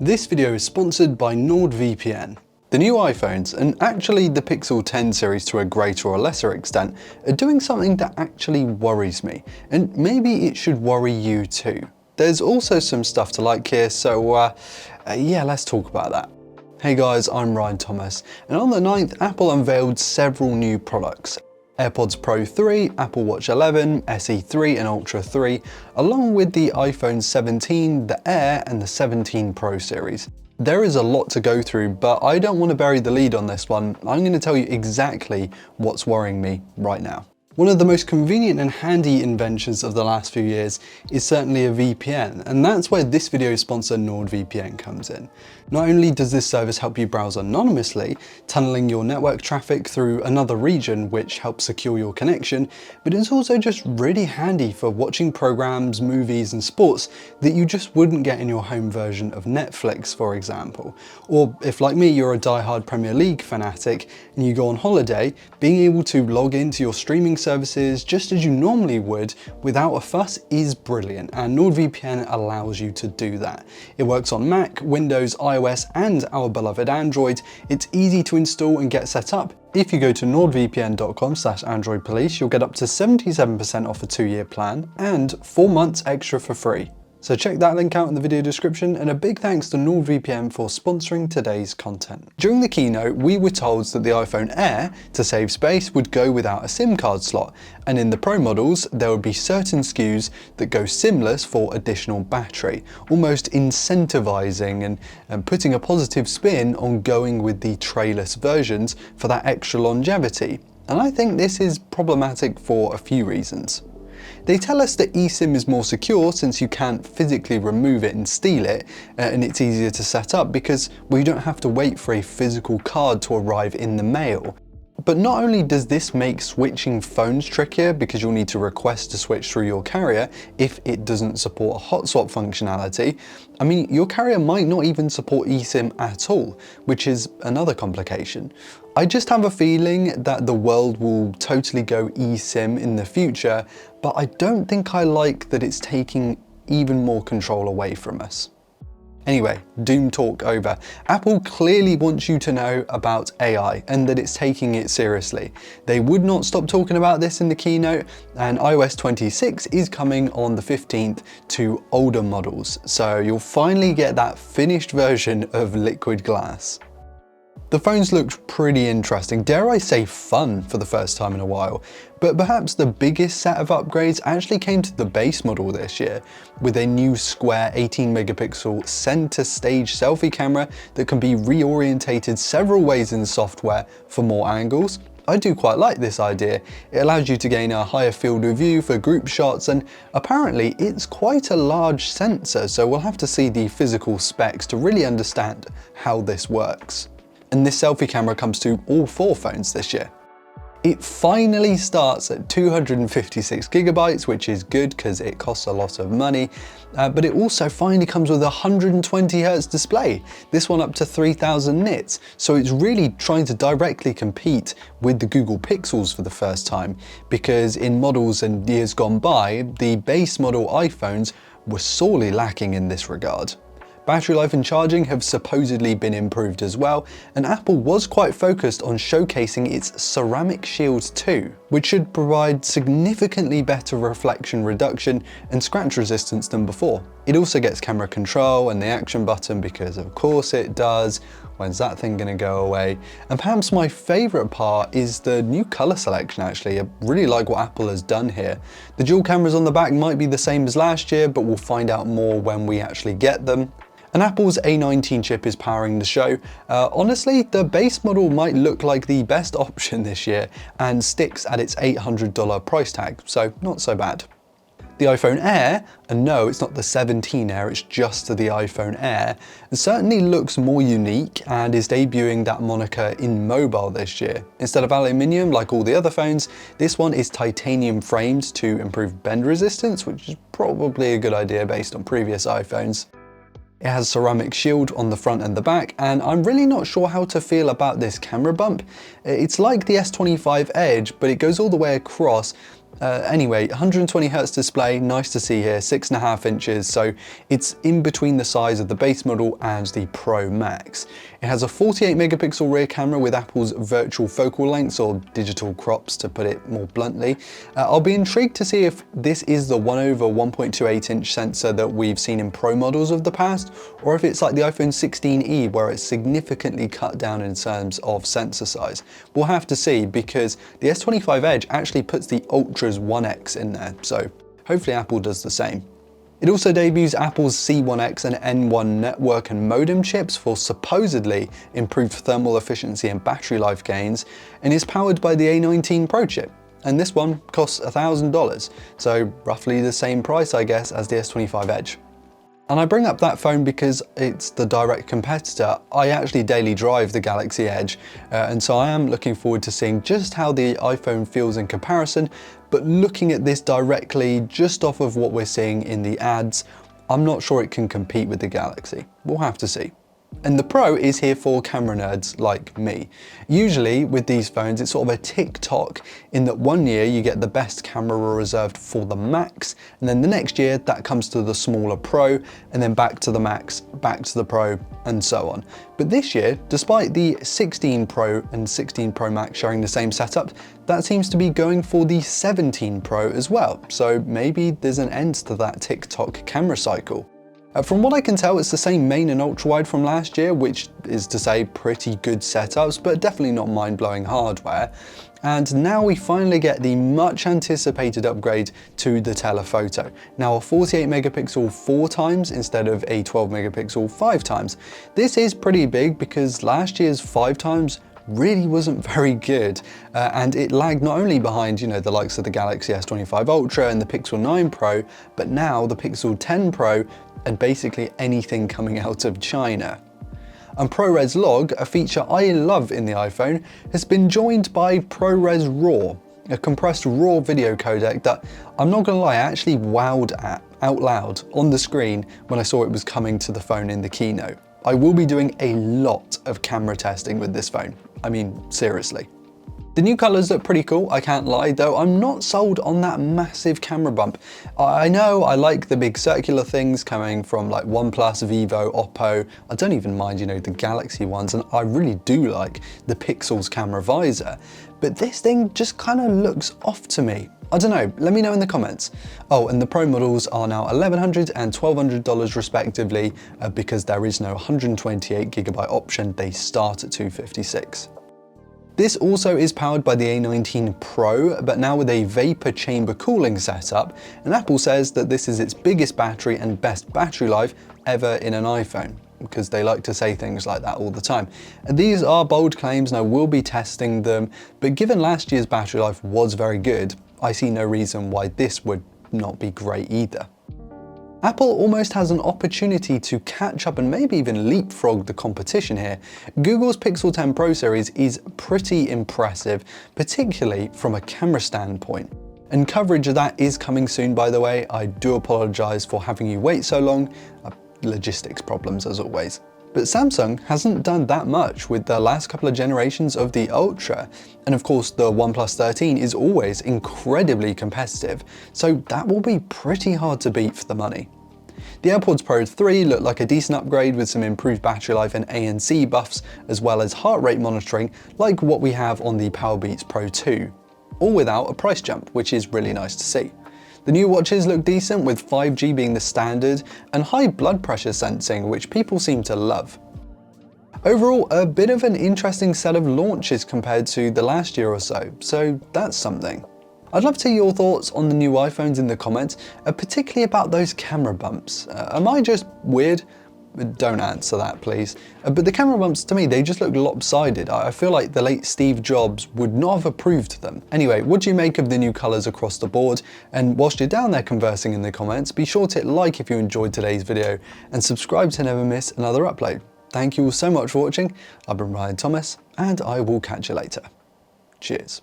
This video is sponsored by NordVPN. The new iPhones, and actually the Pixel 10 series to a greater or lesser extent, are doing something that actually worries me, and maybe it should worry you too. There's also some stuff to like here, so yeah, let's talk about that. Hey guys, I'm Ryan Thomas, and on the 9th, Apple unveiled several new products. AirPods Pro 3, Apple Watch 11, SE 3 and Ultra 3, along with the iPhone 17, the Air and the 17 Pro series. There is a lot to go through, but I don't want to bury the lead on this one. I'm going to tell you exactly what's worrying me right now. One of the most convenient and handy inventions of the last few years is certainly a VPN, and that's where this video sponsor NordVPN comes in. Not only does this service help you browse anonymously, tunneling your network traffic through another region which helps secure your connection, but it's also just really handy for watching programs, movies and sports that you just wouldn't get in your home version of Netflix, for example. Or if, like me, you're a die-hard Premier League fanatic and you go on holiday, being able to log into your streaming services just as you normally would without a fuss is brilliant, and NordVPN allows you to do that. It works on Mac, Windows, iOS and our beloved Android. It's easy to install and get set up. If you go to nordvpn.com/androidpolice, you'll get up to 77% off a 2-year plan and 4 months extra for free. So check that link out in the video description, and a big thanks to NordVPN for sponsoring today's content. During the keynote, we were told that the iPhone Air, to save space, would go without a SIM card slot, and in the Pro models, there would be certain SKUs that go SIM-less for additional battery, almost incentivizing and putting a positive spin on going with the trayless versions for that extra longevity. And I think this is problematic for a few reasons. They tell us that eSIM is more secure since you can't physically remove it and steal it, and it's easier to set up because you don't have to wait for a physical card to arrive in the mail. But not only does this make switching phones trickier because you'll need to request to switch through your carrier if it doesn't support a hot swap functionality, I mean, your carrier might not even support eSIM at all, which is another complication. I just have a feeling that the world will totally go eSIM in the future, but I don't think I like that it's taking even more control away from us. Anyway, doom talk over. Apple clearly wants you to know about AI and that it's taking it seriously. They would not stop talking about this in the keynote, and iOS 26 is coming on the 15th to older models, so you'll finally get that finished version of liquid glass. The phones looked pretty interesting, dare I say fun for the first time in a while, but perhaps the biggest set of upgrades actually came to the base model this year, with a new square 18 megapixel center stage selfie camera that can be reorientated several ways in the software for more angles. I do quite like this idea. It allows you to gain a higher field of view for group shots, and apparently it's quite a large sensor, so we'll have to see the physical specs to really understand how this works. And this selfie camera comes to all 4 phones this year. It finally starts at 256 gigabytes, which is good because it costs a lot of money, but it also finally comes with a 120 Hz display, this one up to 3000 nits, so it's really trying to directly compete with the Google Pixels for the first time, because in models and years gone by, the base model iPhones were sorely lacking in this regard. Battery life and charging have supposedly been improved as well, and Apple was quite focused on showcasing its Ceramic Shield 2, which should provide significantly better reflection reduction and scratch resistance than before. It also gets camera control and the action button because of course it does. When's that thing gonna go away? And perhaps my favorite part is the new color selection actually. I really like what Apple has done here. The dual cameras on the back might be the same as last year, but we'll find out more when we actually get them. And Apple's A19 chip is powering the show. Honestly, the base model might look like the best option this year and sticks at its $800 price tag, so not so bad. The iPhone Air, and no, it's not the 17 Air, it's just the iPhone Air, certainly looks more unique and is debuting that moniker in mobile this year. Instead of aluminium like all the other phones, this one is titanium framed to improve bend resistance, which is probably a good idea based on previous iPhones. It has ceramic shield on the front and the back, and I'm really not sure how to feel about this camera bump. It's like the S25 Edge, but it goes all the way across, Anyway, 120Hz display, nice to see here, 6.5 inches, so it's in between the size of the base model and the Pro Max. It has a 48 megapixel rear camera with Apple's virtual focal lengths, or digital crops to put it more bluntly. I'll be intrigued to see if this is the 1/1.28 inch sensor that we've seen in Pro models of the past, or if it's like the iPhone 16e where it's significantly cut down in terms of sensor size. We'll have to see, because the S25 Edge actually puts the Ultra's 1X in there, so hopefully Apple does the same. It also debuts Apple's C1X and N1 network and modem chips for supposedly improved thermal efficiency and battery life gains, and is powered by the A19 Pro chip. And this one costs $1,000, so roughly the same price, I guess, as the S25 Edge. And I bring up that phone because it's the direct competitor. I actually daily drive the Galaxy Edge, and so I am looking forward to seeing just how the iPhone feels in comparison, but looking at this directly just off of what we're seeing in the ads, I'm not sure it can compete with the Galaxy. We'll have to see. And the Pro is here for camera nerds like me. Usually with these phones, it's sort of a tick-tock in that one year you get the best camera reserved for the Max, and then the next year that comes to the smaller Pro, and then back to the Max, back to the Pro, and so on. But this year, despite the 16 Pro and 16 Pro Max sharing the same setup, that seems to be going for the 17 Pro as well. So maybe there's an end to that tick-tock camera cycle. From what I can tell, it's the same main and ultra-wide from last year, which is to say pretty good setups, but definitely not mind-blowing hardware. And now we finally get the much anticipated upgrade to the telephoto. Now a 48 megapixel 4 times instead of a 12 megapixel 5 times. This is pretty big because last year's 5 times really wasn't very good, and it lagged not only behind, the likes of the Galaxy S25 Ultra and the Pixel 9 Pro, but now the Pixel 10 Pro and basically anything coming out of China. And ProRes Log, a feature I love in the iPhone, has been joined by ProRes RAW, a compressed RAW video codec that, I'm not gonna lie, I actually wowed at out loud on the screen when I saw it was coming to the phone in the keynote. I will be doing a lot of camera testing with this phone. I mean, seriously. The new colours look pretty cool, I can't lie, though I'm not sold on that massive camera bump. I know I like the big circular things coming from like OnePlus, Vivo, Oppo. I don't even mind, the Galaxy ones, and I really do like the Pixel's camera visor. But this thing just kind of looks off to me. I don't know, let me know in the comments. Oh, and the Pro models are now $1,100 and $1,200 respectively, because there is no 128GB option, they start at $256. This also is powered by the A19 Pro, but now with a vapor chamber cooling setup, and Apple says that this is its biggest battery and best battery life ever in an iPhone, because they like to say things like that all the time. And these are bold claims and I will be testing them, but given last year's battery life was very good, I see no reason why this would not be great either. Apple almost has an opportunity to catch up and maybe even leapfrog the competition here. Google's Pixel 10 Pro series is pretty impressive, particularly from a camera standpoint. And coverage of that is coming soon, by the way. I do apologize for having you wait so long. Logistics problems as always. But Samsung hasn't done that much with the last couple of generations of the Ultra. And of course the OnePlus 13 is always incredibly competitive, so that will be pretty hard to beat for the money. The AirPods Pro 3 look like a decent upgrade with some improved battery life and ANC buffs, as well as heart rate monitoring like what we have on the Powerbeats Pro 2. All without a price jump, which is really nice to see. The new watches look decent, with 5G being the standard, and high blood pressure sensing, which people seem to love. Overall, a bit of an interesting set of launches compared to the last year or so that's something. I'd love to hear your thoughts on the new iPhones in the comments, particularly about those camera bumps. Am I just weird? Don't answer that, please. But the camera bumps, to me, they just look lopsided. I feel like the late Steve Jobs would not have approved them. Anyway, what do you make of the new colours across the board? And whilst you're down there conversing in the comments, be sure to hit like if you enjoyed today's video and subscribe to never miss another upload. Thank you all so much for watching. I've been Ryan Thomas, and I will catch you later. Cheers.